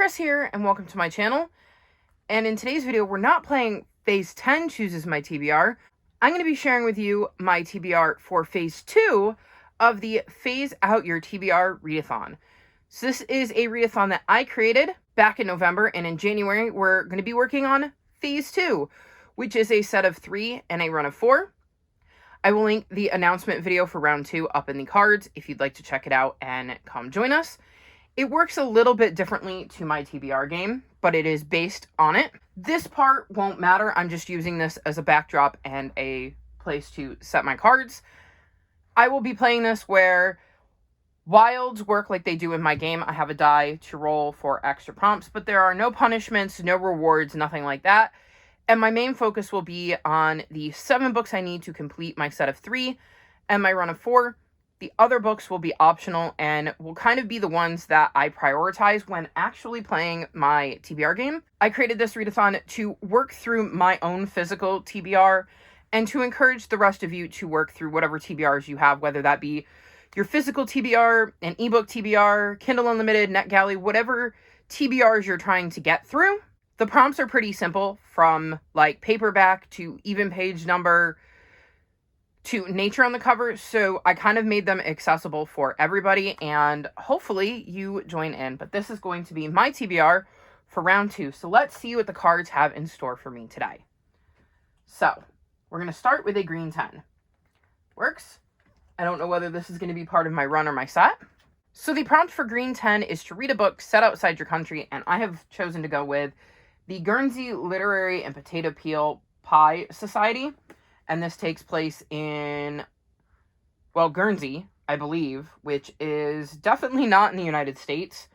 Chris here, and welcome to my channel. And in today's video, we're not playing Phase 10 Chooses My TBR. I'm going to be sharing with you my TBR for Phase 2 of the Phase Out Your TBR Readathon. So this is a readathon that I created back in November, and in January, we're going to be working on Phase 2, which is a set of 3 and a run of 4. I will link the announcement video for round 2 up in the cards if you'd like to check it out and come join us. It works a little bit differently to my TBR game, but it is based on it. This part won't matter. I'm just using this as a backdrop and a place to set my cards. I will be playing this where wilds work like they do in my game. I have a die to roll for extra prompts, but there are no punishments, no rewards, nothing like that. And my main focus will be on the 7 books I need to complete my set of 3 and my run of 4. The other books will be optional and will kind of be the ones that I prioritize when actually playing my TBR game. I created this readathon to work through my own physical TBR and to encourage the rest of you to work through whatever TBRs you have, whether that be your physical TBR, an ebook TBR, Kindle Unlimited, NetGalley, whatever TBRs you're trying to get through. The prompts are pretty simple, from like paperback to even page number to nature on the cover, so I kind of made them accessible for everybody, and hopefully you join in. But this is going to be my TBR for round 2, so let's see what the cards have in store for me today. So, we're going to start with a green 10. Works. I don't know whether this is going to be part of my run or my set. So the prompt for green 10 is to read a book set outside your country, and I have chosen to go with the Guernsey Literary and Potato Peel Pie Society. And this takes place in, well, Guernsey, I believe, which is definitely not in the United States.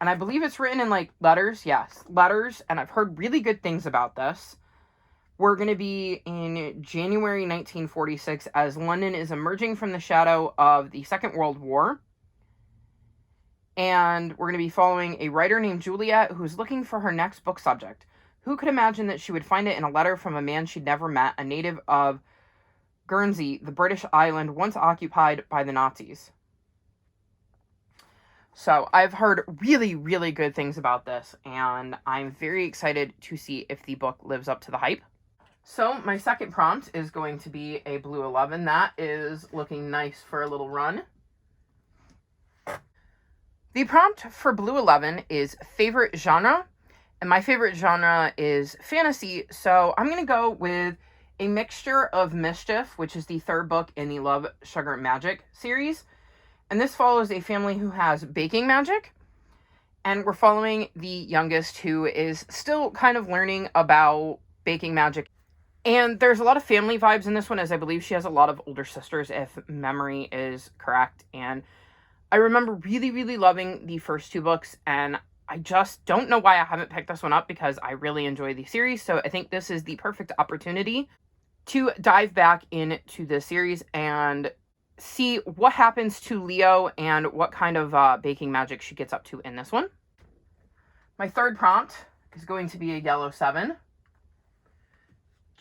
And I believe it's written in, like, letters. Yes, letters. And I've heard really good things about this. We're going to be in January 1946 as London is emerging from the shadow of the Second World War. And we're going to be following a writer named Juliet who's looking for her next book subject. Who could imagine that she would find it in a letter from a man she'd never met, a native of Guernsey, the British island once occupied by the Nazis? So I've heard really, really good things about this, and I'm very excited to see if the book lives up to the hype. So my second prompt is going to be a blue 11. That is looking nice for a little run. The prompt for blue 11 is favorite genre. And my favorite genre is fantasy, so I'm going to go with a mixture of Mischief, which is the 3rd book in the Love, Sugar, and Magic series. And this follows a family who has baking magic. And we're following the youngest, who is still kind of learning about baking magic. And there's a lot of family vibes in this one, as I believe she has a lot of older sisters, if memory is correct. And I remember really, really loving the first 2 books, and I just don't know why I haven't picked this one up, because I really enjoy the series. So I think this is the perfect opportunity to dive back into the series and see what happens to Leo and what kind of baking magic she gets up to in this one. My third prompt is going to be a yellow 7.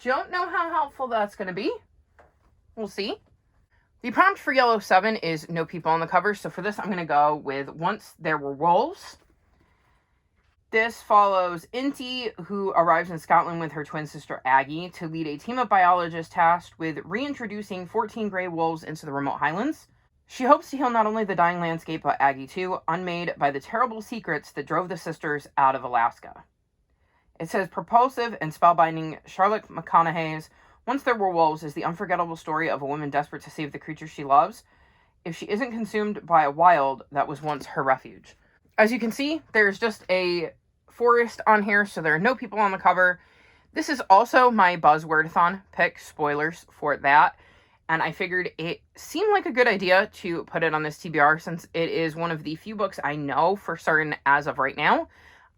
Don't know how helpful that's going to be. We'll see. The prompt for yellow 7 is no people on the cover. So for this, I'm going to go with Once There Were Wolves. This follows Inti, who arrives in Scotland with her twin sister Aggie to lead a team of biologists tasked with reintroducing 14 grey wolves into the remote highlands. She hopes to heal not only the dying landscape, but Aggie too, unmade by the terrible secrets that drove the sisters out of Alaska. It says propulsive and spellbinding Charlotte McConaughey's Once There Were Wolves is the unforgettable story of a woman desperate to save the creature she loves if she isn't consumed by a wild that was once her refuge. As you can see, there's just a forest on here, so there are no people on the cover. This is also my Buzzwordathon pick, spoilers for that, and I figured it seemed like a good idea to put it on this TBR since it is one of the few books I know for certain as of right now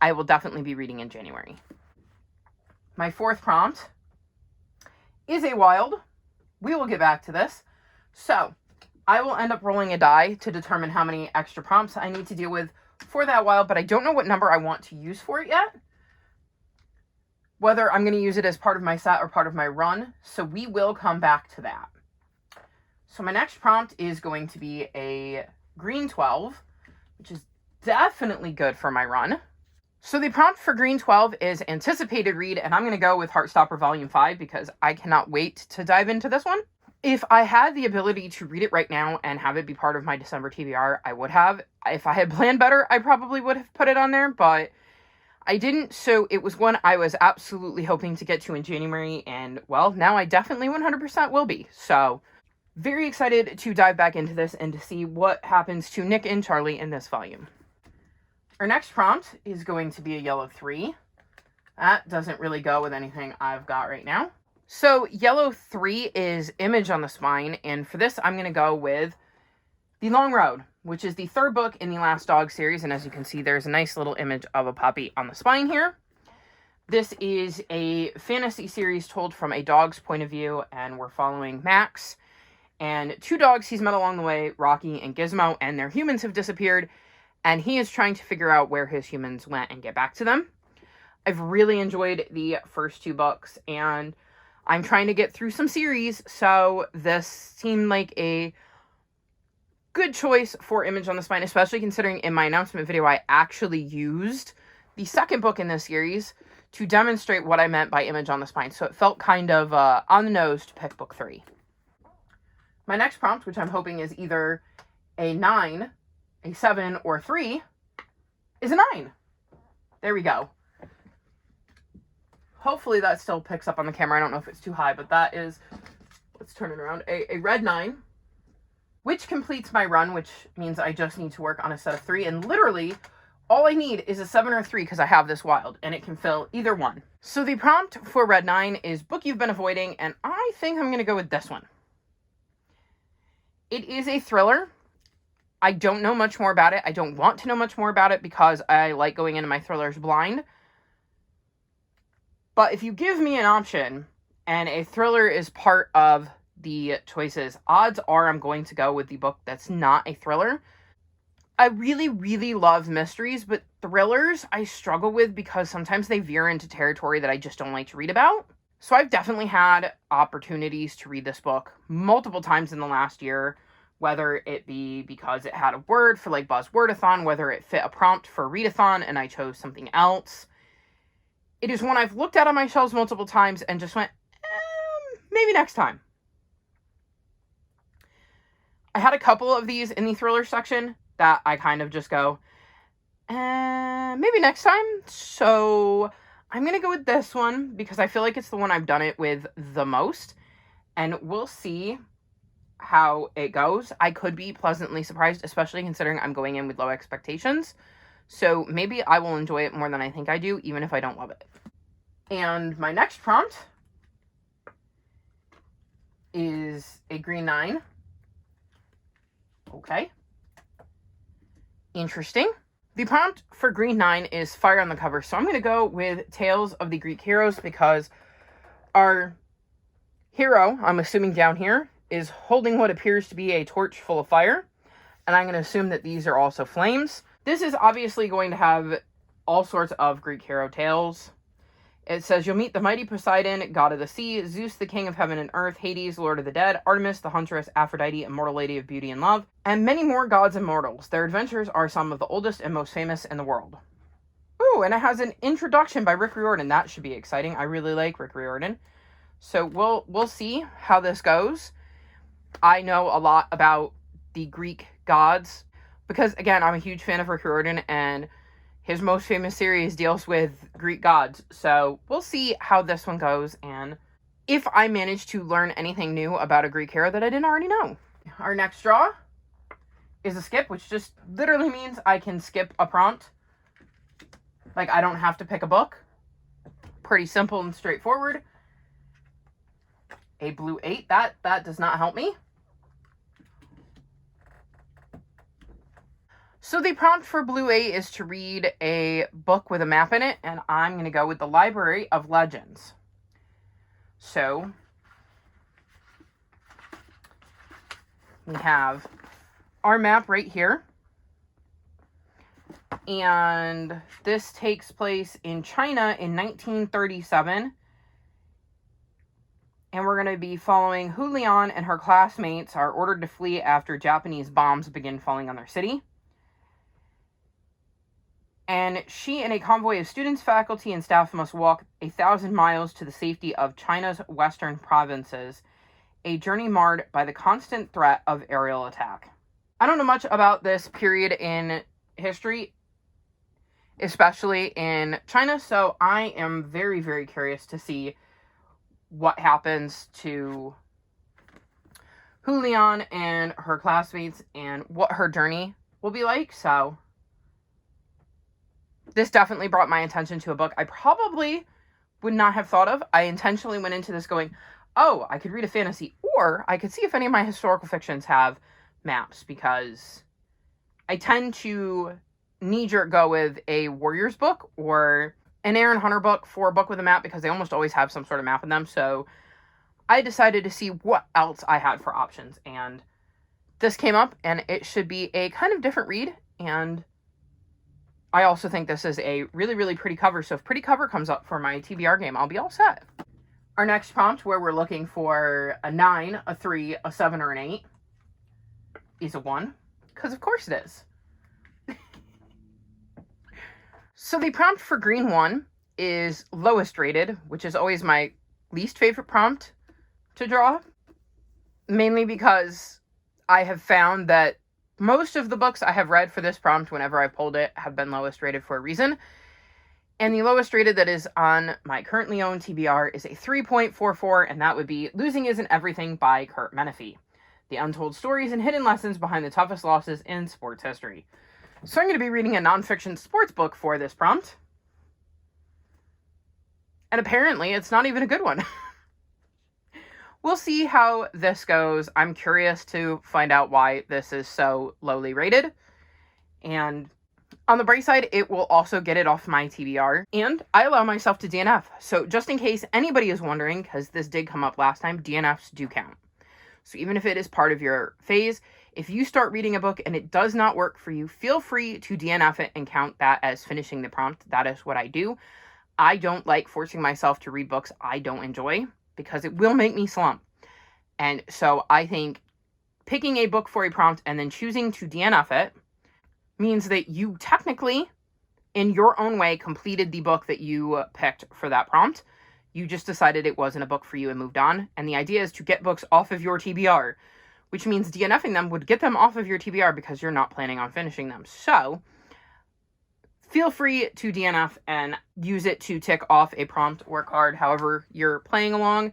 I will definitely be reading in January. My fourth prompt is a wild. We will get back to this. So I will end up rolling a die to determine how many extra prompts I need to deal with for that wild, but I don't know what number I want to use for it yet. Whether I'm going to use it as part of my set or part of my run, so we will come back to that. So my next prompt is going to be a green 12, which is definitely good for my run. So the prompt for Green 12 is anticipated read, and I'm going to go with Heartstopper Volume 5 because I cannot wait to dive into this one. If I had the ability to read it right now and have it be part of my December TBR, I would have. If I had planned better, I probably would have put it on there, but I didn't, so it was one I was absolutely hoping to get to in January, and, well, now I definitely 100% will be. So, very excited to dive back into this and to see what happens to Nick and Charlie in this volume. Our next prompt is going to be a yellow 3. That doesn't really go with anything I've got right now. So yellow 3 is Image on the Spine, and for this I'm going to go with The Long Road, which is the third book in the Last Dog series, and as you can see there's a nice little image of a puppy on the spine here. This is a fantasy series told from a dog's point of view, and we're following Max and 2 dogs he's met along the way, Rocky and Gizmo, and their humans have disappeared, and he is trying to figure out where his humans went and get back to them. I've really enjoyed the first 2 books, and I'm trying to get through some series, so this seemed like a good choice for Image on the Spine, especially considering in my announcement video I actually used the second book in this series to demonstrate what I meant by Image on the Spine, so it felt kind of on the nose to pick book 3. My next prompt, which I'm hoping is either a 9, a 7, or 3, is a 9. There we go. Hopefully that still picks up on the camera. I don't know if it's too high, but that is, let's turn it around, a red 9, which completes my run, which means I just need to work on a set of 3, and literally all I need is a 7 or 3 because I have this wild, and it can fill either one. So the prompt for red 9 is Book You've Been Avoiding, and I think I'm going to go with this one. It is a thriller. I don't know much more about it. I don't want to know much more about it because I like going into my thrillers blind. But if you give me an option and a thriller is part of the choices, odds are I'm going to go with the book that's not a thriller. I really, really love mysteries, but thrillers I struggle with because sometimes they veer into territory that I just don't like to read about. So I've definitely had opportunities to read this book multiple times in the last year, whether it be because it had a word for like Buzz Wordathon, whether it fit a prompt for Readathon and I chose something else. It is one I've looked at on my shelves multiple times and just went, maybe next time. I had a couple of these in the thriller section that I kind of just go, maybe next time. So I'm going to go with this one because I feel like it's the one I've done it with the most. And we'll see how it goes. I could be pleasantly surprised, especially considering I'm going in with low expectations. So maybe I will enjoy it more than I think I do, even if I don't love it. And my next prompt is a green 9. Okay. Interesting. The prompt for green 9 is Fire on the Cover. So I'm going to go with Tales of the Greek Heroes because our hero, I'm assuming down here, is holding what appears to be a torch full of fire. And I'm going to assume that these are also flames. This is obviously going to have all sorts of Greek hero tales. It says you'll meet the mighty Poseidon, god of the sea, Zeus, the king of heaven and earth, Hades, lord of the dead, Artemis, the huntress, Aphrodite, immortal lady of beauty and love, and many more gods and mortals. Their adventures are some of the oldest and most famous in the world. Ooh, and it has an introduction by Rick Riordan. That should be exciting. I really like Rick Riordan. So we'll see how this goes. I know a lot about the Greek gods because, again, I'm a huge fan of Rick Riordan, and his most famous series deals with Greek gods. So we'll see how this one goes, and if I manage to learn anything new about a Greek hero that I didn't already know. Our next draw is a skip, which just literally means I can skip a prompt. Like, I don't have to pick a book. Pretty simple and straightforward. A blue 8, that does not help me. So the prompt for Blue 8 is to read a book with a map in it, and I'm going to go with the Library of Legends. So we have our map right here, and this takes place in China in 1937, and we're going to be following Hu Lian and her classmates are ordered to flee after Japanese bombs begin falling on their city. And she and a convoy of students, faculty, and staff must walk 1,000 miles to the safety of China's western provinces, a journey marred by the constant threat of aerial attack. I don't know much about this period in history, especially in China, so I am very, very curious to see what happens to Hulian and her classmates and what her journey will be like. So this definitely brought my attention to a book I probably would not have thought of. I intentionally went into this going, oh, I could read a fantasy, or I could see if any of my historical fictions have maps, because I tend to knee-jerk go with a warriors book or an Aaron Hunter book for a book with a map, because they almost always have some sort of map in them. So I decided to see what else I had for options, and this came up, and it should be a kind of different read, and I also think this is a really, really pretty cover, so if pretty cover comes up for my TBR game, I'll be all set. Our next prompt, where we're looking for a 9, a 3, a 7, or an 8, is a 1, because of course it is. So the prompt for green 1 is lowest rated, which is always my least favorite prompt to draw, mainly because I have found that most of the books I have read for this prompt, whenever I've pulled it, have been lowest rated for a reason. And the lowest rated that is on my currently owned TBR is a 3.44, and that would be Losing Isn't Everything by Kurt Menefee. The untold stories and hidden lessons behind the toughest losses in sports history. So I'm going to be reading a nonfiction sports book for this prompt. And apparently it's not even a good one. We'll see how this goes. I'm curious to find out why this is so lowly rated. And on the bright side, it will also get it off my TBR. And I allow myself to DNF. So just in case anybody is wondering, because this did come up last time, DNFs do count. So even if it is part of your phase, if you start reading a book and it does not work for you, feel free to DNF it and count that as finishing the prompt. That is what I do. I don't like forcing myself to read books I don't enjoy, because it will make me slump. And so I think picking a book for a prompt and then choosing to DNF it means that you technically, in your own way, completed the book that you picked for that prompt. You just decided it wasn't a book for you and moved on. And the idea is to get books off of your TBR, which means DNFing them would get them off of your TBR because you're not planning on finishing them. So feel free to DNF and use it to tick off a prompt or card, however you're playing along.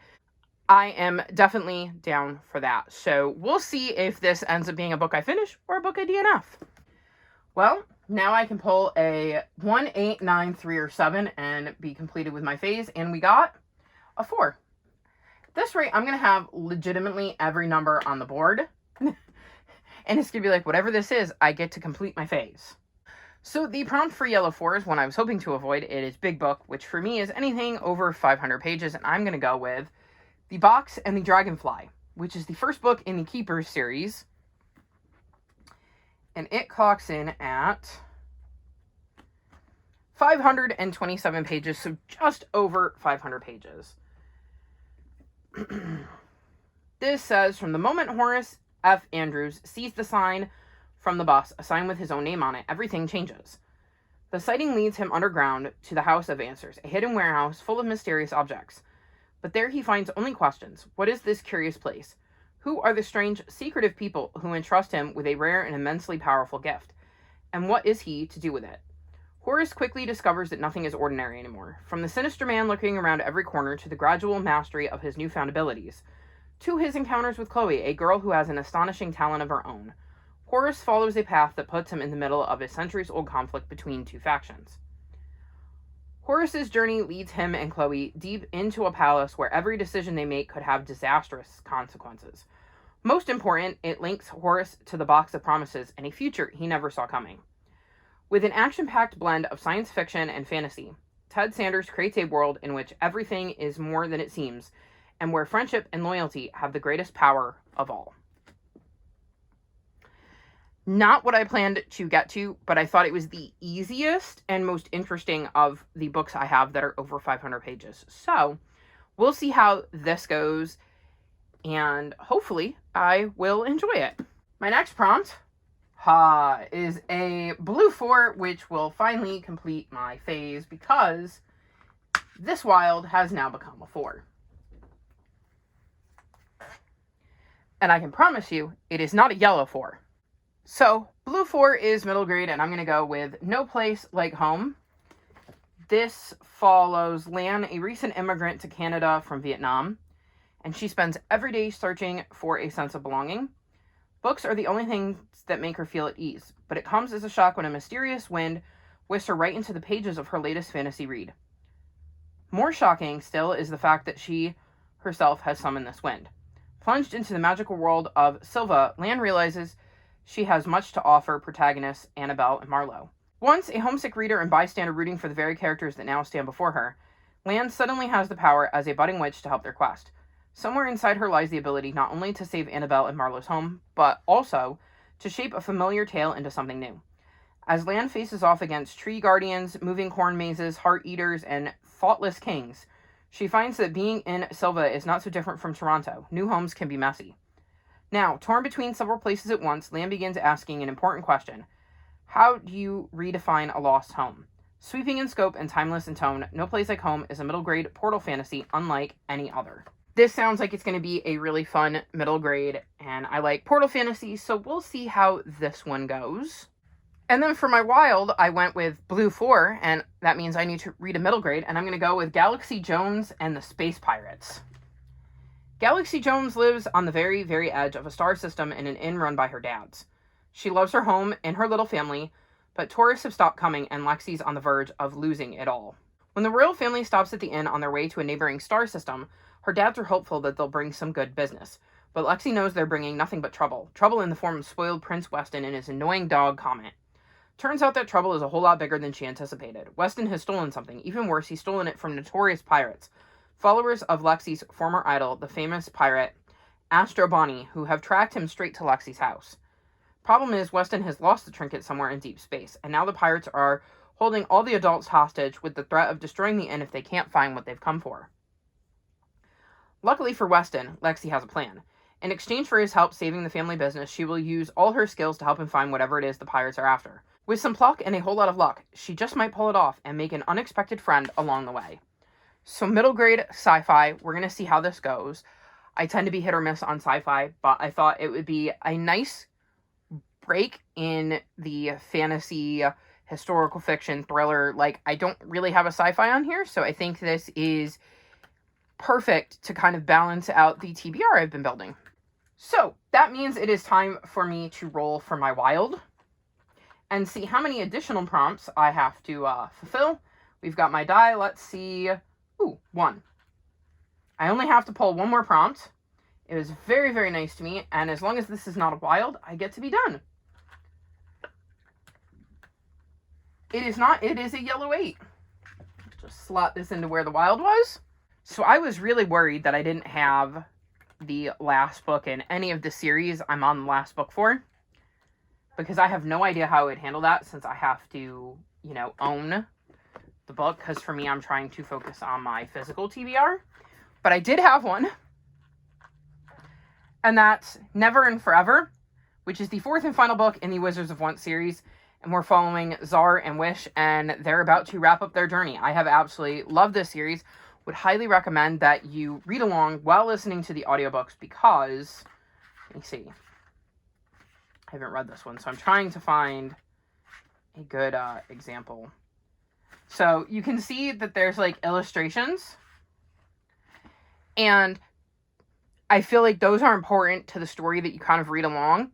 I am definitely down for that. So we'll see if this ends up being a book I finish or a book I DNF. Well, now I can pull a 1, 8, 9, 3, or 7 and be completed with my phase, and we got a 4. At this rate, I'm going to have legitimately every number on the board, and it's going to be like, whatever this is, I get to complete my phase. So the prompt for yellow 4 is one I was hoping to avoid. It is big book, which for me is anything over 500 pages, and I'm going to go with The Box and the Dragonfly, which is the first book in the Keepers series. And it clocks in at 527 pages, so just over 500 pages. This says, from the moment Horace F. Andrews sees the sign from the bus, a sign with his own name on it, everything changes. The sighting leads him underground to the House of Answers, a hidden warehouse full of mysterious objects. But there he finds only questions. What is this curious place? Who are the strange, secretive people who entrust him with a rare and immensely powerful gift? And what is he to do with it? Horace quickly discovers that nothing is ordinary anymore, from the sinister man lurking around every corner to the gradual mastery of his newfound abilities, to his encounters with Chloe, a girl who has an astonishing talent of her own. Horace follows a path that puts him in the middle of a centuries-old conflict between two factions. Horace's journey leads him and Chloe deep into a palace where every decision they make could have disastrous consequences. Most important, it links Horace to the Box of Promises and a future he never saw coming. With an action-packed blend of science fiction and fantasy, Ted Sanders creates a world in which everything is more than it seems, and where friendship and loyalty have the greatest power of all. Not what I planned to get to, but I thought it was the easiest and most interesting of the books I have that are over 500 pages. So we'll see how this goes, and hopefully I will enjoy it. My next prompt, is a blue 4, which will finally complete my phase because this wild has now become a 4. And I can promise you, it is not a yellow 4. So, blue 4 is middle grade, and I'm going to go with No Place Like Home. This follows Lan, a recent immigrant to Canada from Vietnam, and she spends every day searching for a sense of belonging. Books are the only things that make her feel at ease, but it comes as a shock when a mysterious wind whisks her right into the pages of her latest fantasy read. More shocking still is the fact that she herself has summoned this wind. Plunged into the magical world of Silva, Lan realizes she has much to offer protagonists Annabelle and Marlowe. Once a homesick reader and bystander rooting for the very characters that now stand before her, Lan suddenly has the power as a budding witch to help their quest. Somewhere inside her lies the ability not only to save Annabelle and Marlowe's home, but also to shape a familiar tale into something new. As Lan faces off against tree guardians, moving corn mazes, heart eaters, and thoughtless kings, she finds that being in Silva is not so different from Toronto. New homes can be messy. Now, torn between several places at once, Lan begins asking an important question. How do you redefine a lost home? Sweeping in scope and timeless in tone, No Place Like Home is a middle grade portal fantasy unlike any other. This sounds like it's going to be a really fun middle grade, and I like portal fantasy, so we'll see how this one goes. And then for my wild, I went with blue 4, and that means I need to read a middle grade, and I'm going to go with Galaxy Jones and the Space Pirates. Galaxy Jones lives on the very, very edge of a star system in an inn run by her dads. She loves her home and her little family, but tourists have stopped coming, and Lexi's on the verge of losing it all. When the royal family stops at the inn on their way to a neighboring star system, her dads are hopeful that they'll bring some good business. But Lexi knows they're bringing nothing but trouble. Trouble in the form of spoiled Prince Weston and his annoying dog, Comet. Turns out that trouble is a whole lot bigger than she anticipated. Weston has stolen something. Even worse, he's stolen it from notorious pirates, followers of Lexi's former idol, the famous pirate Astro Bonnie, who have tracked him straight to Lexi's house. Problem is, Weston has lost the trinket somewhere in deep space, and now the pirates are holding all the adults hostage with the threat of destroying the inn if they can't find what they've come for. Luckily for Weston, Lexi has a plan. In exchange for his help saving the family business, she will use all her skills to help him find whatever it is the pirates are after. With some pluck and a whole lot of luck, she just might pull it off and make an unexpected friend along the way. So middle grade sci-fi, we're going to see how this goes. I tend to be hit or miss on sci-fi, but I thought it would be a nice break in the fantasy, historical fiction, thriller. Like, I don't really have a sci-fi on here, so I think this is perfect to kind of balance out the TBR I've been building. So that means it is time for me to roll for my wild and see how many additional prompts I have to fulfill. We've got my die. Let's see. Ooh, 1. I only have to pull one more prompt. It was very, very nice to me, and as long as this is not a wild, I get to be done. It is not. It is a yellow 8. Just slot this into where the wild was. So I was really worried that I didn't have the last book in any of the series I'm on the last book for, because I have no idea how I would handle that since I have to, own the book, because for me, I'm trying to focus on my physical TBR. But I did have one, and that's Never and Forever, which is the 4th and final book in the Wizards of Once series, and we're following Czar and Wish, and they're about to wrap up their journey. I have absolutely loved this series. Would highly recommend that you read along while listening to the audiobooks because, let me see, I haven't read this one, so I'm trying to find a good example. So you can see that there's like illustrations, and I feel like those are important to the story that you kind of read along,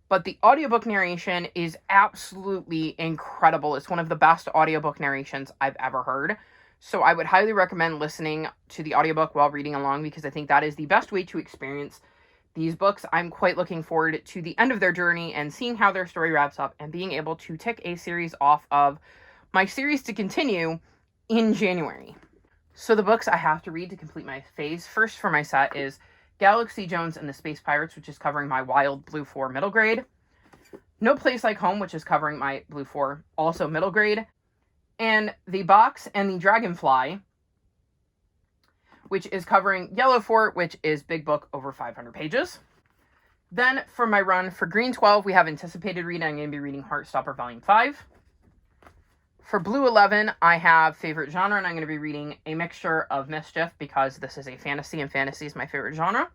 but the audiobook narration is absolutely incredible. It's one of the best audiobook narrations I've ever heard. So I would highly recommend listening to the audiobook while reading along because I think that is the best way to experience these books. I'm quite looking forward to the end of their journey and seeing how their story wraps up and being able to tick a series off of my series to continue in January. So the books I have to read to complete my phase first for my set is Galaxy Jones and the Space Pirates, which is covering my Wild Blue 4 middle grade. No Place Like Home, which is covering my Blue 4 also middle grade. And The Box and the Dragonfly, which is covering Yellow 4, which is big book over 500 pages. Then for my run for Green 12, we have anticipated read. I'm going to be reading Heartstopper Volume 5. For Blue 11, I have favorite genre, and I'm going to be reading A Mixture of Mischief because this is a fantasy, and fantasy is my favorite genre.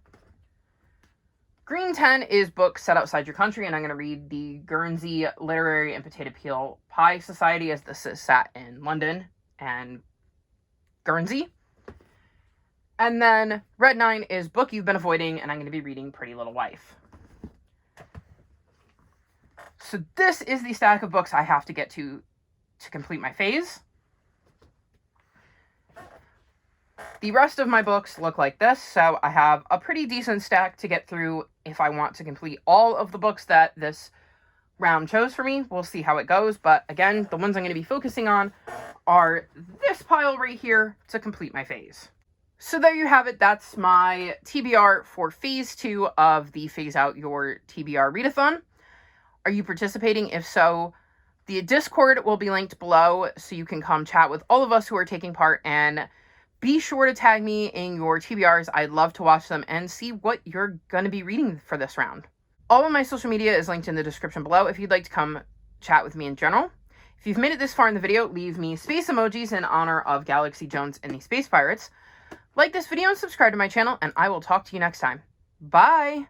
Green 10 is books set outside your country, and I'm going to read the Guernsey Literary and Potato Peel Pie Society, as this is set in London and Guernsey. And then Red 9 is book you've been avoiding, and I'm going to be reading Pretty Little Wife. So this is the stack of books I have to get to complete my phase. The rest of my books look like this, so I have a pretty decent stack to get through if I want to complete all of the books that this round chose for me. We'll see how it goes, but again, the ones I'm going to be focusing on are this pile right here to complete my phase. So there you have it. That's my TBR for Phase 2 of the Phase Out Your TBR Readathon. Are you participating? If so, the Discord will be linked below so you can come chat with all of us who are taking part, and be sure to tag me in your TBRs. I'd love to watch them and see what you're going to be reading for this round. All of my social media is linked in the description below if you'd like to come chat with me in general. If you've made it this far in the video, leave me space emojis in honor of Galaxy Jones and the Space Pirates. Like this video and subscribe to my channel, and I will talk to you next time. Bye!